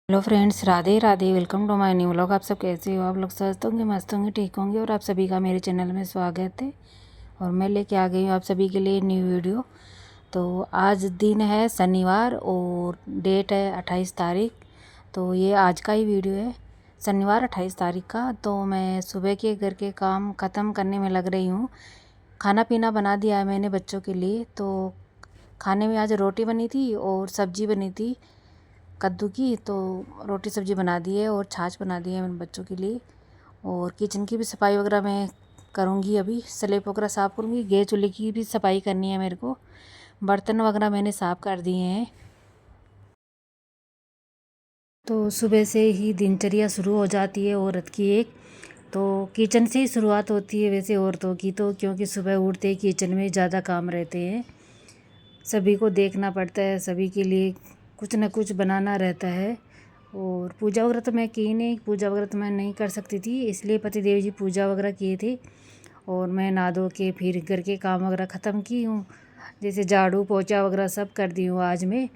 Hello friends, Radhe Radhe. Welcome to my new vlog. आप सब कैसे हो? आप लोग स्वस्थ होंगे, मस्त होंगे, ठीक होंगे। और आप सभी का मेरे चैनल में स्वागत है। और मैं लेके आ गई हूँ आप सभी के लिए न्यू वीडियो। तो आज दिन है शनिवार और डेट है 28 तारीख। तो ये आज का ही वीडियो है, शनिवार 28 तारीख का। तो मैं सुबह के घर के काम ख़त्म करने में लग रही हूँ। खाना पीना बना दिया है मैंने बच्चों के लिए। तो खाने में आज रोटी बनी थी और सब्जी बनी थी कद्दू की। तो रोटी सब्जी बना दी है और छाछ बना दी है मैंने बच्चों के लिए। और किचन की भी सफाई वगैरह मैं करूँगी, अभी स्लेब वगैरह साफ़ करूँगी। गैस चूल्हे की भी सफाई करनी है मेरे को। बर्तन वगैरह मैंने साफ़ कर दिए हैं। तो सुबह से ही दिनचर्या शुरू हो जाती है औरत की एक। तो किचन से ही शुरुआत होती है वैसे औरतों की, तो क्योंकि सुबह उठते ही किचन में ज़्यादा काम रहते हैं। सभी को देखना पड़ता है, सभी के लिए कुछ ना कुछ बनाना रहता है। और पूजा वगैरह तो मैं की नहीं, पूजा वगैरह तो मैं नहीं कर सकती थी, इसलिए पतिदेव जी पूजा वगैरह किए थे। और मैं नहा धो के फिर घर के काम वगैरह ख़त्म की हूँ, जैसे झाड़ू पोछा वगैरह सब कर दी हूँ आज मैं।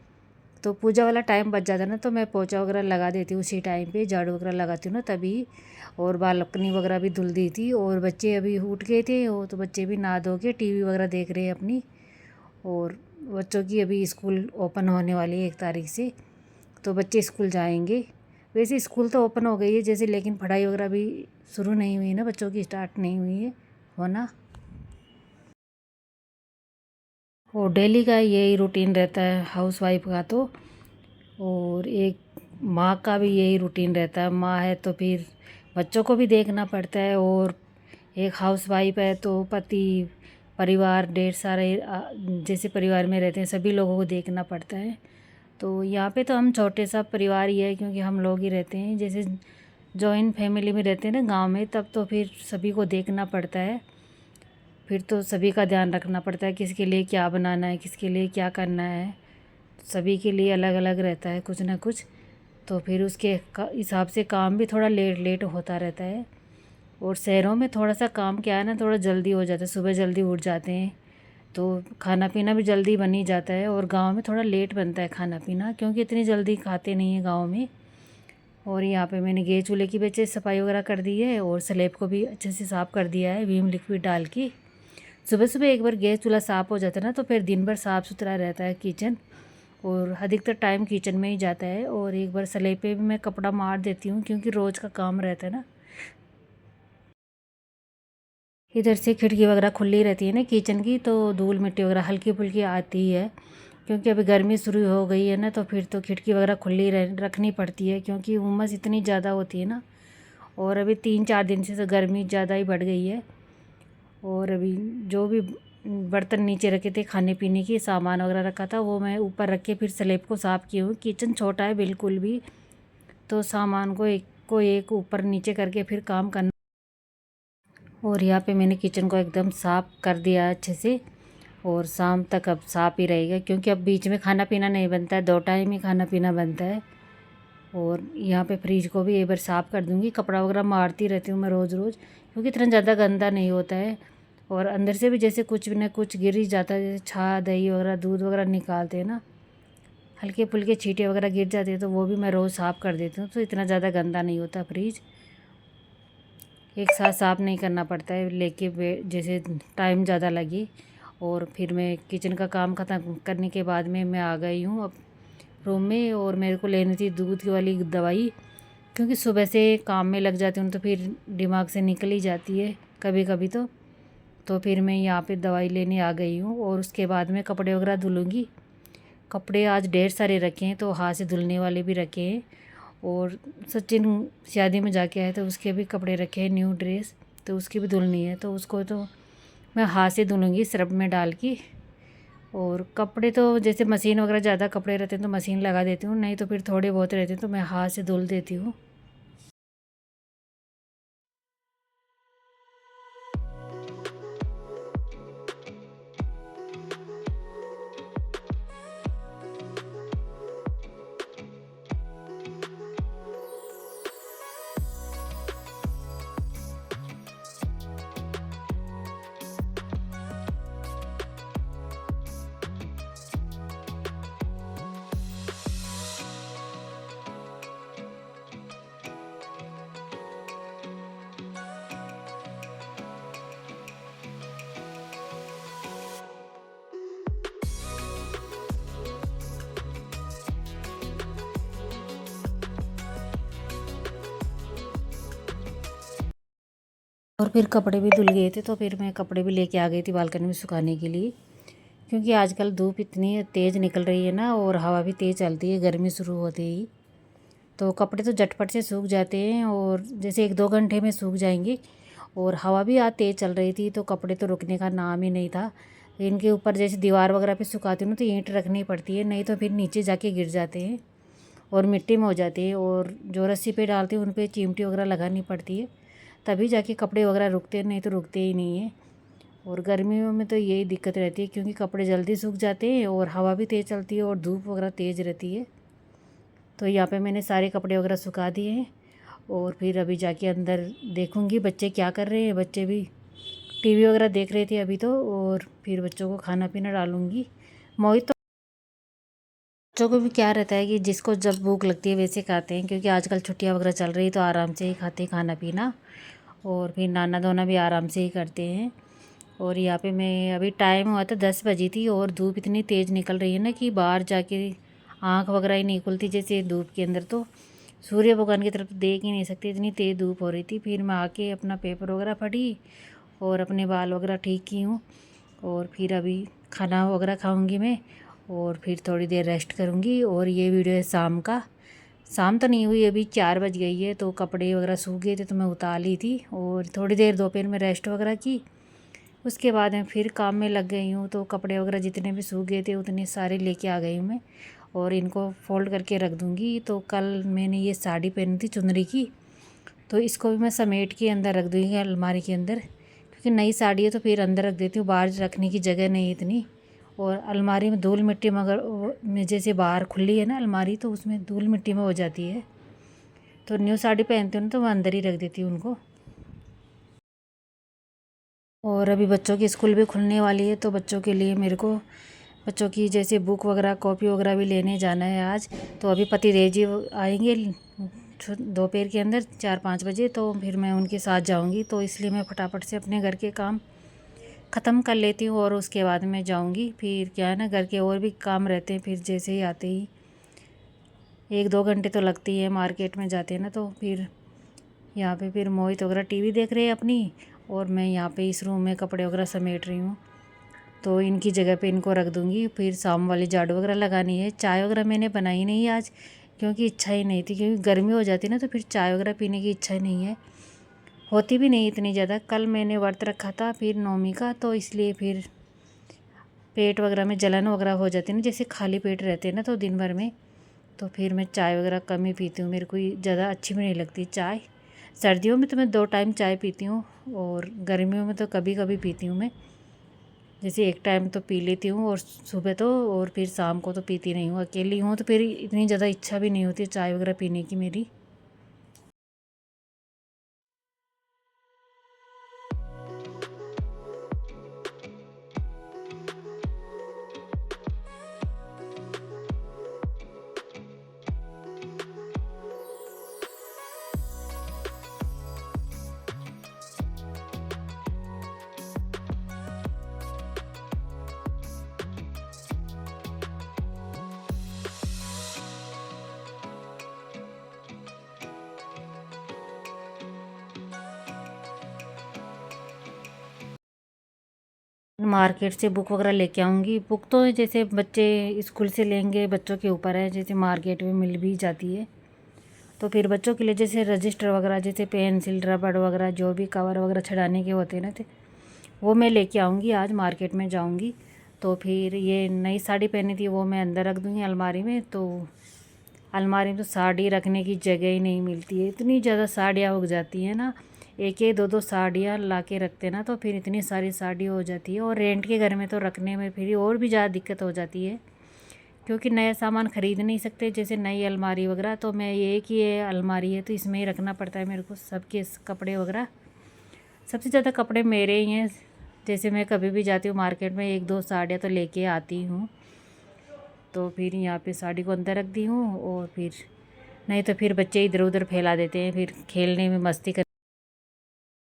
तो पूजा वाला टाइम बच जाता है ना, तो मैं पोछा वगैरह लगा देती हूँ उसी टाइम पे, झाड़ू वगैरह लगाती हूँ ना तभी। और बालकनी वगैरह भी धुल दी थी। और बच्चे अभी उठ गए थे, वो तो बच्चे भी नहा धो के टीवी वगैरह देख रहे हैं अपनी। और बच्चों की अभी स्कूल ओपन होने वाली है 1 तारीख से, तो बच्चे स्कूल जाएंगे। वैसे स्कूल तो ओपन हो गई है जैसे, लेकिन पढ़ाई वगैरह भी शुरू नहीं हुई ना, बच्चों की स्टार्ट नहीं हुई है होना। और डेली का यही रूटीन रहता है हाउस वाइफ का तो। और एक माँ का भी यही रूटीन रहता है। माँ है तो फिर बच्चों को भी देखना पड़ता है। और एक हाउस वाइफ है तो पति, परिवार, ढेर सारे जैसे परिवार में रहते हैं सभी लोगों को देखना पड़ता है। तो यहाँ पे तो हम छोटे सा परिवार ही है, क्योंकि हम लोग ही रहते हैं। जैसे जॉइंट फैमिली में रहते हैं ना गांव में, तब तो फिर सभी को देखना पड़ता है। फिर तो सभी का ध्यान रखना पड़ता है, किसके लिए क्या बनाना है, किसके लिए क्या करना है। सभी के लिए अलग अलग रहता है कुछ ना कुछ। तो फिर उसके हिसाब से काम भी थोड़ा लेट लेट होता रहता है। और शहरों में थोड़ा सा काम क्या है ना, थोड़ा जल्दी हो जाता है, सुबह जल्दी उठ जाते हैं तो खाना पीना भी जल्दी बन ही जाता है। और गांव में थोड़ा लेट बनता है खाना पीना, क्योंकि इतनी जल्दी खाते नहीं हैं गांव में। और यहाँ पे मैंने गैस चूल्हे की भी अच्छे से सफाई वगैरह कर दी है, और स्लेब को भी अच्छे से साफ़ कर दिया है विम लिक्विड डाल के। सुबह सुबह एक बार गैस चूल्हा साफ़ हो जाता है ना, तो फिर दिन भर साफ़ सुथरा रहता है किचन। और अधिकतर टाइम किचन में ही जाता है। और एक बार स्लेब पे भी मैं कपड़ा मार देती हूँ, क्योंकि रोज़ का काम रहता है ना। इधर से खिड़की वगैरह खुली रहती है ना किचन की, तो धूल मिट्टी वगैरह हल्की फुल्की आती है। क्योंकि अभी गर्मी शुरू हो गई है ना, तो फिर तो खिड़की वगैरह खुली रखनी पड़ती है, क्योंकि उमस इतनी ज़्यादा होती है ना। और अभी 3-4 दिन से तो गर्मी ज़्यादा ही बढ़ गई है। और अभी जो भी बर्तन नीचे रखे थे, खाने पीने की सामान वगैरह रखा था, वो मैं ऊपर रख के फिर स्लेब को साफ़ की हूँ। किचन छोटा है बिल्कुल भी, तो सामान को एक ऊपर नीचे करके फिर काम करना। और यहाँ पे मैंने किचन को एकदम साफ़ कर दिया अच्छे से। और शाम तक अब साफ़ ही रहेगा, क्योंकि अब बीच में खाना पीना नहीं बनता है, 2 टाइम ही खाना पीना बनता है। और यहाँ पे फ्रिज को भी एक बार साफ़ कर दूँगी। कपड़ा वगैरह मारती रहती हूँ मैं रोज़ रोज़, क्योंकि इतना ज़्यादा गंदा नहीं होता है। और अंदर से भी जैसे कुछ भी ना कुछ गिर ही जाता है, जैसे छा दही वगैरह दूध वगैरह निकालते हैं ना, हल्के फुल्के छींटे वगैरह गिर जाते हैं, तो वो भी मैं रोज़ साफ़ कर देती हूँ। तो इतना ज़्यादा गंदा नहीं होता फ्रिज। एक साथ साफ़ नहीं करना पड़ता है, लेके जैसे टाइम ज़्यादा लगे। और फिर मैं किचन का काम ख़त्म करने के बाद में मैं आ गई हूँ अब रूम में। और मेरे को लेनी थी दूध वाली दवाई, क्योंकि सुबह से काम में लग जाती हूँ तो फिर दिमाग से निकल ही जाती है कभी कभी तो फिर मैं यहाँ पे दवाई लेने आ गई हूँ। और उसके बाद में कपड़े वगैरह धुलूँगी। कपड़े आज ढेर सारे रखे हैं, तो हाथ से धुलने वाले भी रखे हैं। और सचिन शादी में जाके आए तो उसके भी कपड़े रखे हैं, न्यू ड्रेस, तो उसकी भी धुलनी है। तो उसको तो मैं हाथ से धुलूँगी सर्फ में डाल के। और कपड़े तो जैसे मशीन वगैरह ज़्यादा कपड़े रहते हैं तो मशीन लगा देती हूँ, नहीं तो फिर थोड़े बहुत रहते हैं तो मैं हाथ से धुल देती हूँ। और फिर कपड़े भी धुल गए थे, तो फिर मैं कपड़े भी लेके आ गई थी बालकनी में सुखाने के लिए, क्योंकि आजकल धूप इतनी तेज़ निकल रही है ना, और हवा भी तेज़ चलती है गर्मी शुरू होते ही। तो कपड़े तो झटपट से सूख जाते हैं, और जैसे 1-2 घंटे में सूख जाएंगे। और हवा भी आज तेज़ चल रही थी, तो कपड़े तो रुकने का नाम ही नहीं था। इनके ऊपर जैसे दीवार वगैरह पे सुखाती हूँ तो ईंट रखनी पड़ती है, नहीं तो फिर नीचे जाके गिर जाते हैं और मिट्टी में हो जाती है। और जो रस्सी पे डालती हूँ उन पर चिमटी वगैरह लगानी पड़ती है, तभी जाके कपड़े वगैरह रुकते हैं, नहीं तो रुकते ही नहीं है। और गर्मियों में तो यही दिक्कत रहती है, क्योंकि कपड़े जल्दी सूख जाते हैं और हवा भी तेज़ चलती है और धूप वगैरह तेज़ रहती है। तो यहाँ पे मैंने सारे कपड़े वगैरह सुखा दिए हैं, और फिर अभी जाके अंदर देखूँगी बच्चे क्या कर रहे हैं। बच्चे भी टीवी वगैरह देख रहे थे अभी तो, और फिर बच्चों को खाना पीना डालूँगी। मोहित तो बच्चों को भी क्या रहता है कि जिसको जब भूख लगती है वैसे खाते हैं, क्योंकि आजकल छुट्टियाँ वगैरह चल रही तो आराम से ही खाते हैं खाना पीना, और फिर नाना धोना भी आराम से ही करते हैं। और यहाँ पे मैं अभी टाइम हुआ था 10 बजी थी, और धूप इतनी तेज़ निकल रही है ना कि बाहर जाके आँख वगैरह ही नहीं खुलती जैसे धूप के अंदर, तो सूर्य भगवान की तरफ देख ही नहीं सकती, इतनी तेज़ धूप हो रही थी। फिर मैं आके अपना पेपर वगैरह पढ़ी और अपने बाल वगैरह ठीक की हूँ, और फिर अभी खाना वगैरह खाऊंगी मैं, और फिर थोड़ी देर रेस्ट करूँगी। और ये वीडियो है शाम का। शाम तो नहीं हुई, अभी 4 बज गई है, तो कपड़े वगैरह सूख गए थे तो मैं उतार ली थी, और थोड़ी देर दोपहर में रेस्ट वगैरह की। उसके बाद मैं फिर काम में लग गई हूँ, तो कपड़े वगैरह जितने भी सूख गए थे उतने सारे लेके आ गई हूँ मैं, और इनको फ़ोल्ड करके रख दूँगी। तो कल मैंने ये साड़ी पहनी थी चुनरी की, तो इसको भी मैं समेट के अंदर रख दूँगी अलमारी के अंदर, क्योंकि नई साड़ी है तो फिर अंदर रख देती हूँ, बाहर रखने की जगह नहीं इतनी। और अलमारी में धूल मिट्टी मगर में जैसे बाहर खुली है ना अलमारी, तो उसमें धूल मिट्टी में हो जाती है, तो न्यू साड़ी पहनती हूँ तो मैं अंदर ही रख देती हूँ उनको। और अभी बच्चों की स्कूल भी खुलने वाली है, तो बच्चों के लिए मेरे को बच्चों की जैसे बुक वगैरह कॉपी वगैरह भी लेने जाना है आज। तो अभी पतिदेव जी आएंगे दोपहर के अंदर 4-5 बजे, तो फिर मैं उनके साथ जाऊंगी, तो इसलिए मैं फटाफट से अपने घर के काम ख़त्म कर लेती हूँ, और उसके बाद मैं जाऊंगी। फिर क्या है ना, घर के और भी काम रहते हैं, फिर जैसे ही आते ही 1-2 घंटे तो लगती है, मार्केट में जाते हैं ना, तो फिर यहाँ पे फिर मोहित वगैरह टीवी देख रहे हैं अपनी, और मैं यहाँ पे इस रूम में कपड़े वगैरह समेट रही हूँ। तो इनकी जगह पे इनको रख दूँगी। फिर शाम वाली झाड़ू वगैरह लगानी है। चाय वगैरह मैंने बनाई नहीं आज, क्योंकि इच्छा ही नहीं थी, क्योंकि गर्मी हो जाती है ना, तो फिर चाय वगैरह पीने की इच्छा ही नहीं है, होती भी नहीं इतनी ज़्यादा। कल मैंने व्रत रखा था फिर नौमी का, तो इसलिए फिर पेट वगैरह में जलन वगैरह हो जाती है ना, जैसे खाली पेट रहते हैं ना तो दिन भर में, तो फिर मैं चाय वगैरह कम ही पीती हूँ, मेरे को ज़्यादा अच्छी भी नहीं लगती चाय। सर्दियों में तो मैं 2 टाइम चाय पीती हूँ, और गर्मियों में तो कभी कभी पीती हूँ मैं, जैसे एक टाइम तो पी लेती हूँ, और सुबह तो, और फिर शाम को तो पीती नहीं हूँ। अकेली हूँ तो फिर इतनी ज़्यादा इच्छा भी नहीं होती चाय वगैरह पीने की मेरी। मार्केट से बुक वगैरह लेके आऊँगी। बुक तो जैसे बच्चे स्कूल से लेंगे, बच्चों के ऊपर है, जैसे मार्केट में मिल भी जाती है। तो फिर बच्चों के लिए जैसे रजिस्टर वगैरह, जैसे पेंसिल रबड़ वगैरह, जो भी कवर वगैरह छड़ाने के होते हैं ना, थे वो मैं लेके आऊँगी। आज मार्केट में जाऊँगी। तो फिर ये नई साड़ी पहनी थी वो मैं अंदर रख दूँगी अलमारी में। तो अलमारी में तो साड़ी रखने की जगह ही नहीं मिलती है, इतनी ज़्यादा साड़ियाँ उग जाती हैं ना, एक एक 2-2 साड़ियाँ ला के रखते ना, तो फिर इतनी सारी साड़ी हो जाती है। और रेंट के घर में तो रखने में फिर और भी ज़्यादा दिक्कत हो जाती है, क्योंकि नया सामान ख़रीद नहीं सकते, जैसे नई अलमारी वगैरह। तो मैं ये कि ये अलमारी है तो इसमें ही रखना पड़ता है मेरे को सबके कपड़े वगैरह। सबसे ज़्यादा कपड़े मेरे ही हैं, जैसे मैं कभी भी जाती हूँ मार्केट में 1-2 साड़ियाँ तो लेके आती हूँ। तो फिर यहाँ पे साड़ी को अंदर रख दी हूँ, और फिर नहीं तो फिर बच्चे इधर उधर फैला देते हैं, फिर खेलने में मस्ती कर।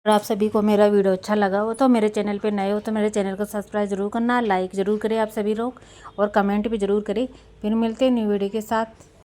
और आप सभी को मेरा वीडियो अच्छा लगा हो तो मेरे चैनल पे नए हो तो मेरे चैनल को सब्सक्राइब जरूर करना, लाइक ज़रूर करें आप सभी लोग, और कमेंट भी ज़रूर करें। फिर मिलते हैं न्यू वीडियो के साथ।